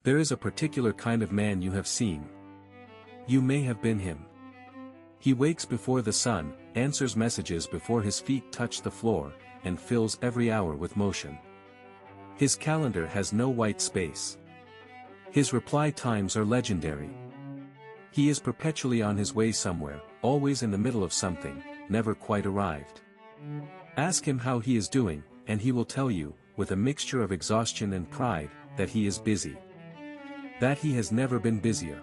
There is a particular kind of man you have seen. You may have been him. He wakes before the sun, answers messages before his feet touch the floor, and fills every hour with motion. His calendar has no white space. His reply times are legendary. He is perpetually on his way somewhere, always in the middle of something, never quite arrived. Ask him how he is doing, and he will tell you, with a mixture of exhaustion and pride, that he is busy. That he has never been busier.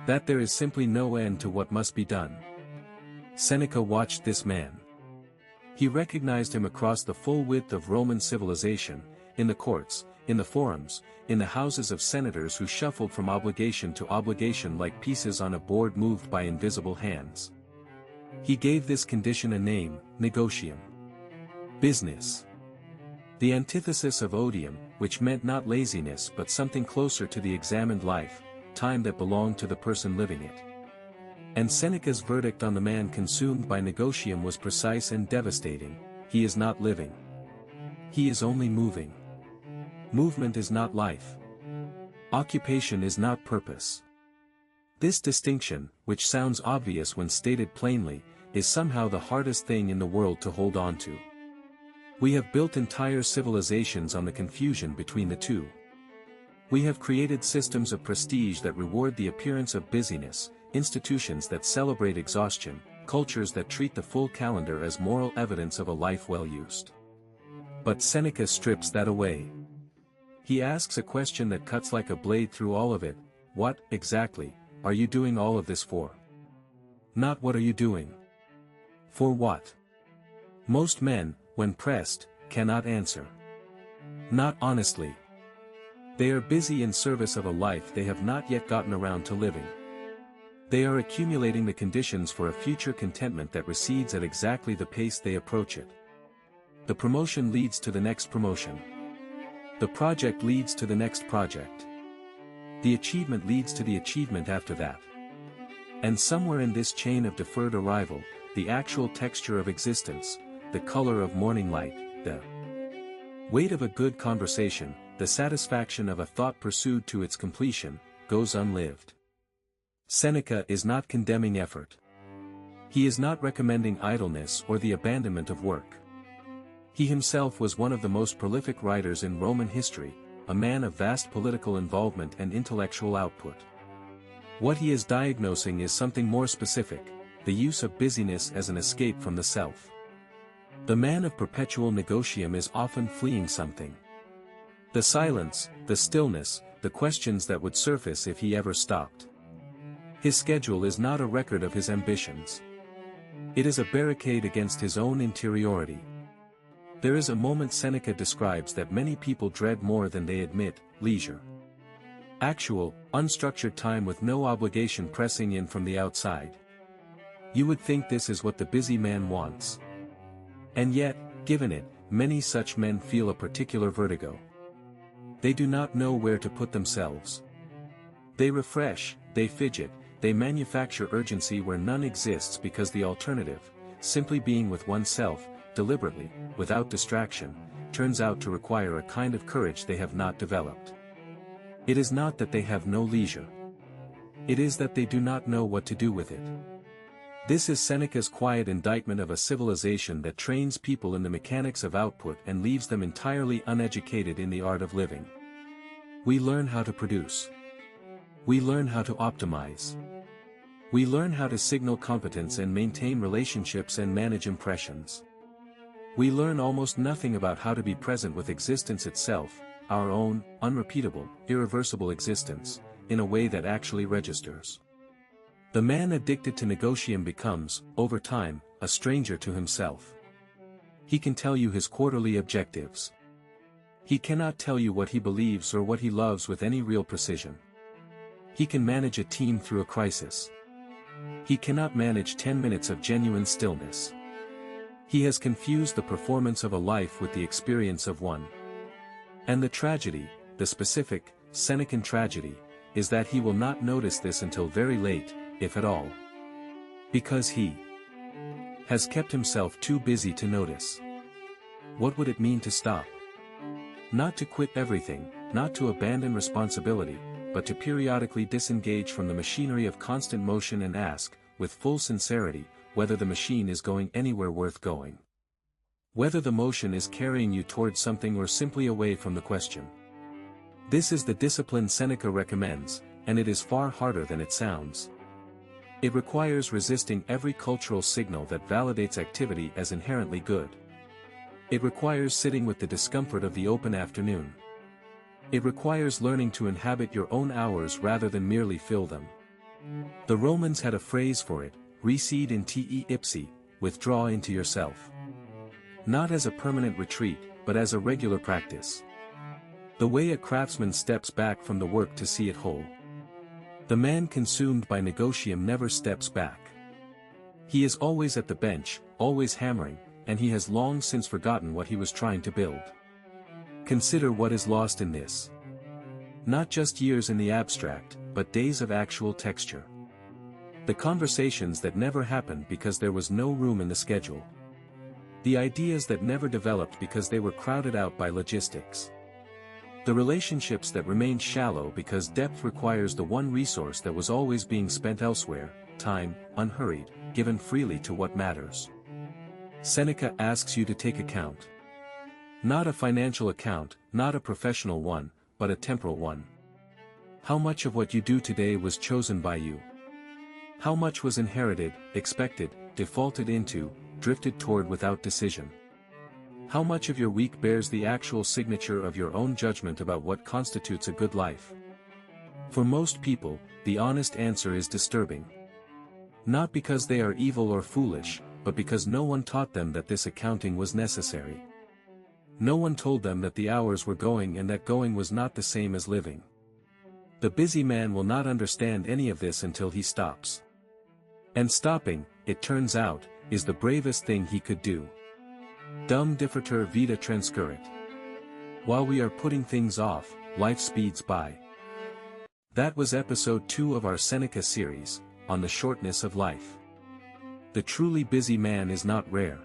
That there is simply no end to what must be done. Seneca watched this man. He recognized him across the full width of Roman civilization, in the courts, in the forums, in the houses of senators who shuffled from obligation to obligation like pieces on a board moved by invisible hands. He gave this condition a name, negotium. Business. The antithesis of odium, which meant not laziness but something closer to the examined life, time that belonged to the person living it. And Seneca's verdict on the man consumed by negotium was precise and devastating: he is not living. He is only moving. Movement is not life. Occupation is not purpose. This distinction, which sounds obvious when stated plainly, is somehow the hardest thing in the world to hold on to. We have built entire civilizations on the confusion between the two. We have created systems of prestige that reward the appearance of busyness, institutions that celebrate exhaustion, cultures that treat the full calendar as moral evidence of a life well used. But Seneca strips that away. He asks a question that cuts like a blade through all of it: what, exactly, are you doing all of this for? Not what are you doing. For what? Most men, when pressed, cannot answer. Not honestly. They are busy in service of a life they have not yet gotten around to living. They are accumulating the conditions for a future contentment that recedes at exactly the pace they approach it. The promotion leads to the next promotion. The project leads to the next project. The achievement leads to the achievement after that. And somewhere in this chain of deferred arrival, the actual texture of existence, the color of morning light, the weight of a good conversation, the satisfaction of a thought pursued to its completion, goes unlived. Seneca is not condemning effort. He is not recommending idleness or the abandonment of work. He himself was one of the most prolific writers in Roman history, a man of vast political involvement and intellectual output. What he is diagnosing is something more specific: the use of busyness as an escape from the self. The man of perpetual negotium is often fleeing something. The silence, the stillness, the questions that would surface if he ever stopped. His schedule is not a record of his ambitions. It is a barricade against his own interiority. There is a moment Seneca describes that many people dread more than they admit: leisure. Actual, unstructured time with no obligation pressing in from the outside. You would think this is what the busy man wants. And yet, given it, many such men feel a particular vertigo. They do not know where to put themselves. They refresh, they fidget, they manufacture urgency where none exists because the alternative, simply being with oneself, deliberately, without distraction, turns out to require a kind of courage they have not developed. It is not that they have no leisure. It is that they do not know what to do with it. This is Seneca's quiet indictment of a civilization that trains people in the mechanics of output and leaves them entirely uneducated in the art of living. We learn how to produce. We learn how to optimize. We learn how to signal competence and maintain relationships and manage impressions. We learn almost nothing about how to be present with existence itself, our own, unrepeatable, irreversible existence, in a way that actually registers. The man addicted to negotium becomes, over time, a stranger to himself. He can tell you his quarterly objectives. He cannot tell you what he believes or what he loves with any real precision. He can manage a team through a crisis. He cannot manage 10 minutes of genuine stillness. He has confused the performance of a life with the experience of one. And the tragedy, the specific, Senecan tragedy, is that he will not notice this until very late, if at all. Because he has kept himself too busy to notice. What would it mean to stop? Not to quit everything, not to abandon responsibility, but to periodically disengage from the machinery of constant motion and ask, with full sincerity, whether the machine is going anywhere worth going. Whether the motion is carrying you towards something or simply away from the question. This is the discipline Seneca recommends, and it is far harder than it sounds. It requires resisting every cultural signal that validates activity as inherently good. It requires sitting with the discomfort of the open afternoon. It requires learning to inhabit your own hours rather than merely fill them. The Romans had a phrase for it, recede in te ipsi, withdraw into yourself. Not as a permanent retreat, but as a regular practice. The way a craftsman steps back from the work to see it whole. The man consumed by negotium never steps back. He is always at the bench, always hammering, and he has long since forgotten what he was trying to build. Consider what is lost in this. Not just years in the abstract, but days of actual texture. The conversations that never happened because there was no room in the schedule. The ideas that never developed because they were crowded out by logistics. The relationships that remained shallow because depth requires the one resource that was always being spent elsewhere, time, unhurried, given freely to what matters. Seneca asks you to take account. Not a financial account, not a professional one, but a temporal one. How much of what you do today was chosen by you? How much was inherited, expected, defaulted into, drifted toward without decision? How much of your week bears the actual signature of your own judgment about what constitutes a good life? For most people, the honest answer is disturbing. Not because they are evil or foolish, but because no one taught them that this accounting was necessary. No one told them that the hours were going and that going was not the same as living. The busy man will not understand any of this until he stops. And stopping, it turns out, is the bravest thing he could do. Dum differtur vita transcurrit. While we are putting things off, life speeds by. That was episode 2 of our Seneca series, on the shortness of life. The truly busy man is not rare.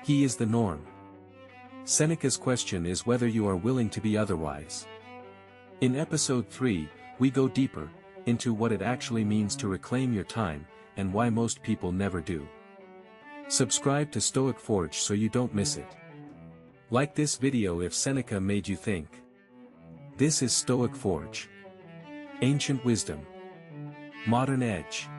He is the norm. Seneca's question is whether you are willing to be otherwise. In episode 3, we go deeper, into what it actually means to reclaim your time, and why most people never do. Subscribe to StoicForge so you don't miss it. Like this video if Seneca made you think. This is StoicForge. Ancient wisdom. Modern edge.